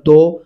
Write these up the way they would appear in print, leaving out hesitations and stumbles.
2।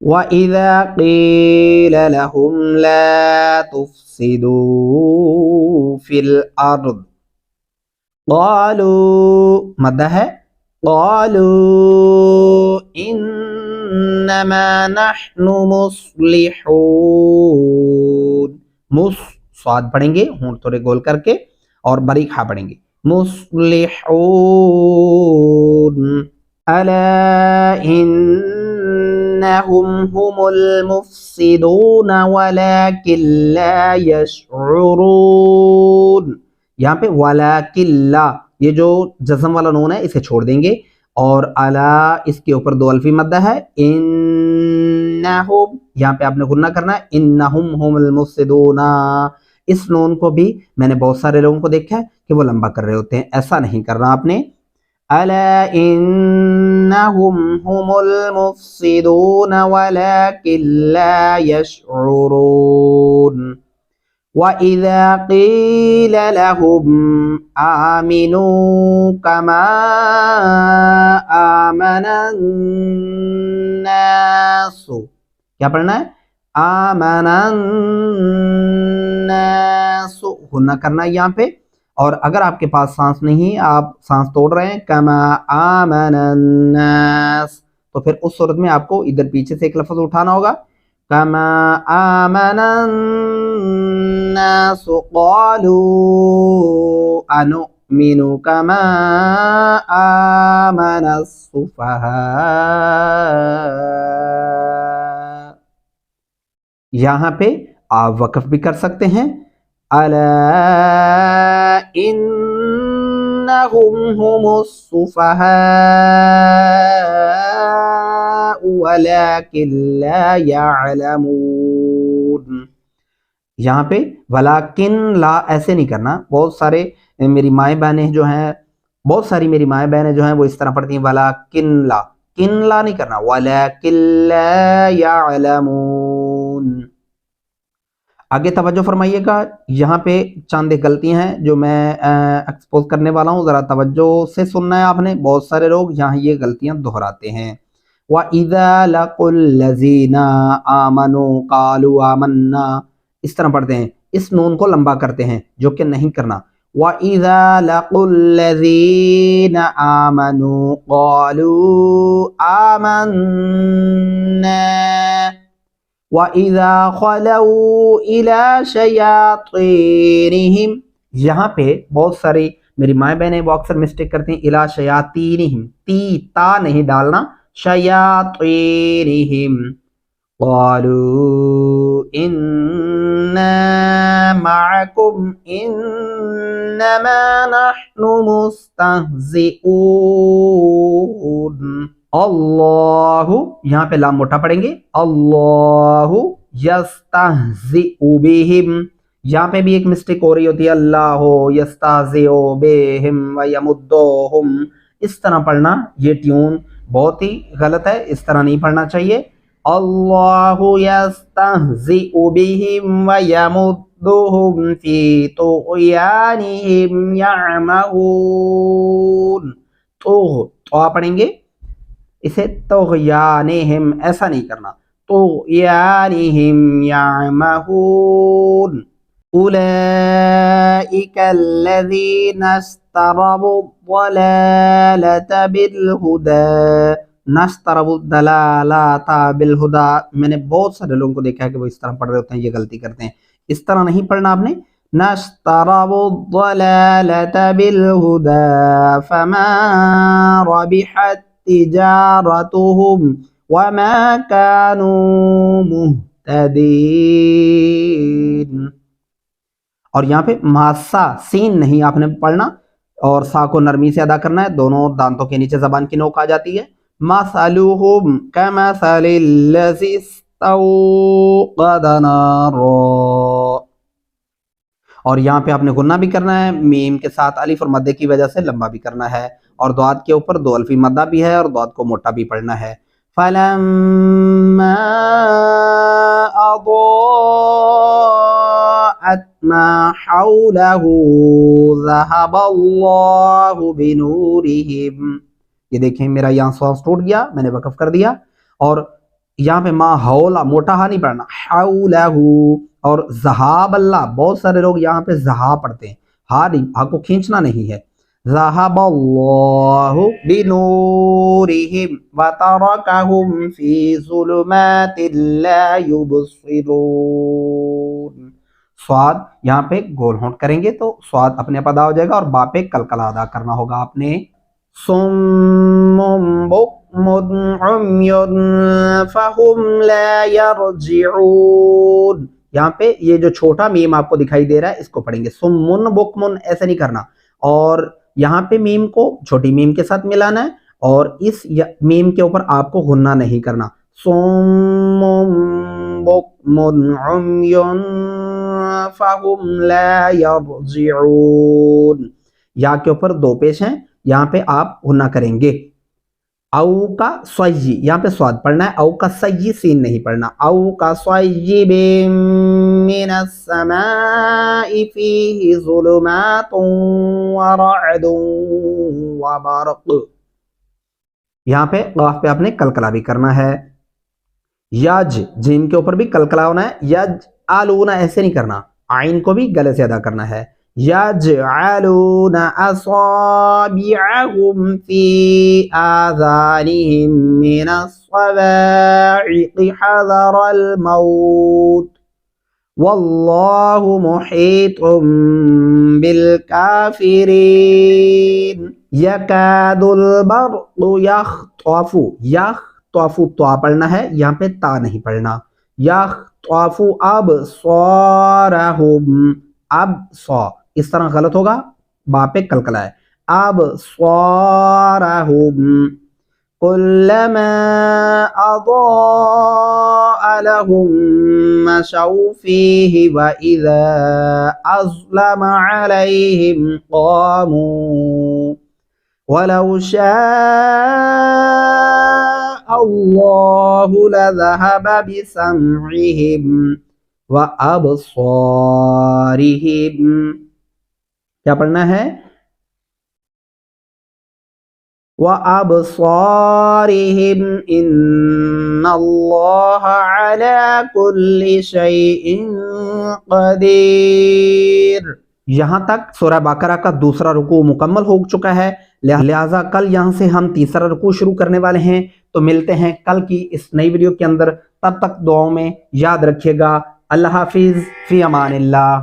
وَإِذَا قِيلَ لَهُمْ لَا تُفْسِدُوا فِي الْأَرْضِ قَالُوا مدہ ہے قَالُوا إِنَّمَا نَحْنُ مُصْلِحُونَ صاد پڑھیں گے ہونٹ تھوڑے گول کر کے اور باریک ہا پڑھیں گے مصلحون أَلَا إِنَّهُمْ هُمُ الْمُفْسِدُونَ وَلَكِنْ لَا يَشْعُرُونَ یہاں پہ وَلَكِنْ لا یہ جو جزم والا نون ہے اسے چھوڑ دیں گے اور الا اس کے اوپر دو الفی مدہ ہے انہم یہاں پہ آپ نے غنہ کرنا ہے انہم ہم المفسدون اس نون کو بھی میں نے بہت سارے لوگوں کو دیکھا ہے کہ وہ لمبا کر رہے ہوتے ہیں ایسا نہیں کرنا آپ نے الا انہم ہم المفسدون ولکن لا یشعرون وَإِذَا قِيلَ لَهُمْ آمِنُوا كَمَا آمَنَ النَّاسُ کیا پڑھنا ہے آمَنَ النَّاسُ غنہ کرنا ہے یہاں پہ اور اگر آپ کے پاس سانس نہیں آپ سانس توڑ رہے ہیں كَمَا آمَنَ النَّاسُ تو پھر اس صورت میں آپ کو ادھر پیچھے سے ایک لفظ اٹھانا ہوگا كَمَا آمَنَ النَّاسُ قَالُوا أَنُؤْمِنُ كَمَا آمَنَ السُّفَهَاءُ یہاں پہ آپ وقف بھی کر سکتے ہیں أَلَا إِنَّهُمْ هُمُ السُّفَهَاءُ وَلَكِنْ لَا يَعْلَمُونَ یہاں پہ ولیکن لا ایسے نہیں کرنا بہت سارے میری مائیں بہنیں جو ہیں بہت ساری میری مائیں بہنیں جو ہیں وہ اس طرح پڑھتی ہیں ولیکن لا کن لا نہیں کرنا ولیکن لا یعلمون آگے توجہ فرمائیے گا یہاں پہ چاند ایک غلطیاں ہیں جو میں ایکسپوز کرنے والا ہوں ذرا توجہ سے سننا ہے آپ نے بہت سارے لوگ یہاں یہ غلطیاں دہراتے ہیں وَإِذَا لَقُوا الَّذِينَ آمَنُوا قَالُوا آمَنَّا اس طرح پڑھتے ہیں اس نون کو لمبا کرتے ہیں جو کہ نہیں کرنا وَإِذَا لَقُوا الَّذِينَ آمَنُوا قَالُوا آمَنَّا وَإِذَا خَلَوْا إِلَى شَيَاطِينِهِمْ یہاں پہ بہت ساری میری مائیں بہنیں وہ اکثر مسٹیک کرتی ہیں إِلَى شَيَاطِينِهِمْ تی تا نہیں ڈالنا شَيَاطِينِهِمْ قالوا إنا معكم إنما نحن مستهزئون اللہ یہاں پہ لام موٹا پڑھیں گے اللہ یستہزئ بہم یہاں پہ بھی ایک مسٹیک ہو رہی ہوتی ہے اللہ یستہزئ بہم ویمدہم اس طرح پڑھنا یہ ٹیون بہت ہی غلط ہے اس طرح نہیں پڑھنا چاہیے اللہ یستہزئ بہم ویمدہم فی طغیانہم یعمہون تو پڑھیں گے اسے طغیانہم ایسا نہیں کرنا طغیانہم یعمہون اولئک الذین اشتروا الضلالۃ بالہدی نشتروا الضلالۃ بالہدی میں نے بہت سارے لوگوں کو دیکھا ہے کہ وہ اس طرح پڑھ رہے ہوتے ہیں یہ غلطی کرتے ہیں اس طرح نہیں پڑھنا آپ نے نشتروا الضلالۃ بالہدی فما ربحت تجارتهم وما كانوا مهتدين اور یہاں پہ ماسا سین نہیں آپ نے پڑھنا اور سا کو نرمی سے ادا کرنا ہے دونوں دانتوں کے نیچے زبان کی نوک آ جاتی ہے مثلهم كمثل الذي استوقد نارا اور یہاں پہ آپ نے غنہ بھی کرنا ہے میم کے ساتھ الف اور مدے کی وجہ سے لمبا بھی کرنا ہے اور ضاد کے اوپر دو الفی مدہ بھی ہے اور ضاد کو موٹا بھی پڑھنا ہے فَلَمَّا أَضَاءَتْ مَا حَوْلَهُ ذَهَبَ اللَّهُ بِنُورِهِمْ یہ دیکھیں میرا یہاں سانس ٹوٹ گیا میں نے وقف کر دیا اور یہاں پہ ما حولا موٹا ہا نہیں پڑھنا، حولہو، اور ذہاب اللہ، بہت سارے لوگ یہاں پہ ذہا پڑھتے ہیں، ہا نہیں، ہا کو کھینچنا نہیں ہے، ذہب اللہ بنورہم وترکہم فی ظلمات لا یبصرون۔ سواد یہاں پہ گول ہونٹ کریں گے تو سواد اپنے آپ ادا ہو جائے گا، اور با پہ کلکلا ادا کرنا ہوگا آپ نے۔ صم بکم عمی فہم لا یرجعون، یہاں پہ یہ جو چھوٹا میم آپ کو دکھائی دے رہا ہے اس کو پڑھیں گے، سمن بکمن ایسے نہیں کرنا، اور یہاں پہ میم کو چھوٹی میم کے ساتھ ملانا ہے، اور اس میم کے اوپر آپ کو غنہ نہیں کرنا، صم بکمن عمی فہم لا یرجعون، یا کے اوپر دو پیش ہیں، یہاں پہ آپ غنہ کریں گے۔ او کا سوئی، یہاں پہ سواد پڑھنا ہے، او کا سئی سین نہیں پڑھنا، او کا صیب من السماء فیہ ظلمات ورعد وبرق، یہاں پہ قاف پہ آپ نے کلکلا بھی کرنا ہے۔ یج، جیم کے اوپر بھی کلکلا ہونا ہے، یج آلونا ایسے نہیں کرنا، عین کو بھی گلے سے ادا کرنا ہے، یجعلون اصابعهم فی آذانهم من الصواعق حذر الموت واللہ محیط بالکافرین، یکاد البرق یخطف، یخطف تو پڑھنا ہے، یہاں پہ تا نہیں پڑھنا، یخطف ابصارہم، اب سو اس طرح غلط ہوگا، با پہ کلکلا ہے، ابصارہم، کلما اضاء لهم مشوا فيه وإذا أظلم عليهم قاموا ولو شاء الله لذهب بسمعهم وأبصارهم، کیا پڑھنا ہے؟ وَأَبْصَارِهِمْ إِنَّ اللَّهَ عَلَى كُلِّ شَيْءٍ قَدِيرٌ۔ یہاں تک سورہ بقرہ کا دوسرا رکوع مکمل ہو چکا ہے، لہٰذا کل یہاں سے ہم تیسرا رکوع شروع کرنے والے ہیں، تو ملتے ہیں کل کی اس نئی ویڈیو کے اندر، تب تک دعاؤں میں یاد رکھیے گا۔ اللہ حافظ، فی امان اللہ۔